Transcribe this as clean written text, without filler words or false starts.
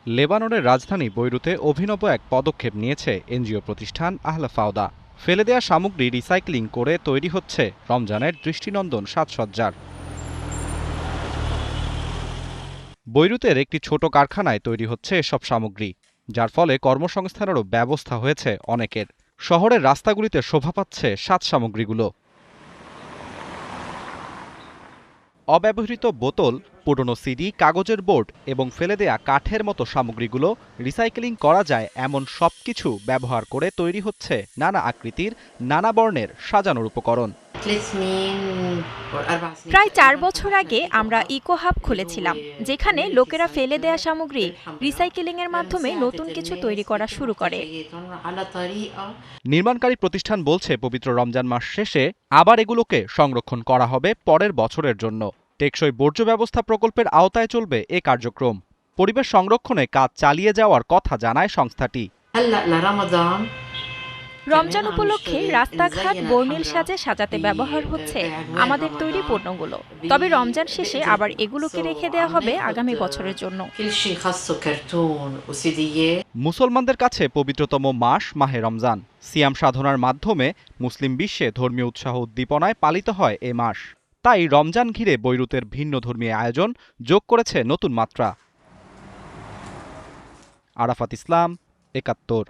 লেবাননের রাজধানী বৈরুতে অভিনব এক পদক্ষেপ নিয়েছে এনজিও প্রতিষ্ঠান আহলে ফাওদা। ফেলে দেয়া সামগ্রী রিসাইক্লিং করে তৈরি হচ্ছে রমজানের দৃষ্টিনন্দন সাজসজ্জার। বৈরুতের একটি ছোট কারখানায় তৈরি হচ্ছে এসব সামগ্রী, যার ফলে কর্মসংস্থানেরও ব্যবস্থা হয়েছে অনেকের। শহরের রাস্তাগুলিতে শোভা পাচ্ছে সাজ সামগ্রীগুলো। অব্যবহৃত বোতল, পুরনো সিডি, কাগজের বোর্ড এবং ফেলে দেয়া কাঠের মতো সামগ্রীগুলো রিসাইক্লিং করা যায় এমন সবকিছু ব্যবহার করে তৈরি হচ্ছে নানা আকৃতির, নানা বর্ণের সাজানোর উপকরণ। প্রায় ৪ বছর আগে আমরা ইকো হাব খুলেছিলাম, যেখানে লোকেরা ফেলে দেয়া সামগ্রী রিসাইকেলিংয়ের মাধ্যমে নতুন কিছু তৈরি করা শুরু করে। নির্মাণকারী প্রতিষ্ঠান বলছে পবিত্র রমজান মাস শেষে আবার এগুলোকে সংরক্ষণ করা হবে পরের বছরের জন্য। টেকসই বর্জ্য ব্যবস্থা প্রকল্পের আওতায় চলবে এ কার্যক্রম। পরিবেশ সংরক্ষণে কাজ চালিয়ে যাওয়ার কথা জানায় সংস্থাটি। রমজান উপলক্ষে রাস্তাঘাট বর্ণিল সাজে সাজাতে ব্যবহার হচ্ছে আমাদের তৈরি পণ্যগুলো। তবে রমজান শেষে আবার এগুলোকে রেখে দেওয়া হবে আগামী বছরের জন্য। মুসলমানদের কাছে পবিত্রতম মাস মাহে রমজান। সিয়াম সাধনার মাধ্যমে মুসলিম বিশ্বে ধর্মীয় উৎসাহ উদ্দীপনায় পালিত হয় এ মাস। তাই রমজান ঘিরে বৈরুতের ভিন্ন ধর্মীয় আয়োজন যোগ করেছে নতুন মাত্রা। আরাফাত ইসলাম, ৭১।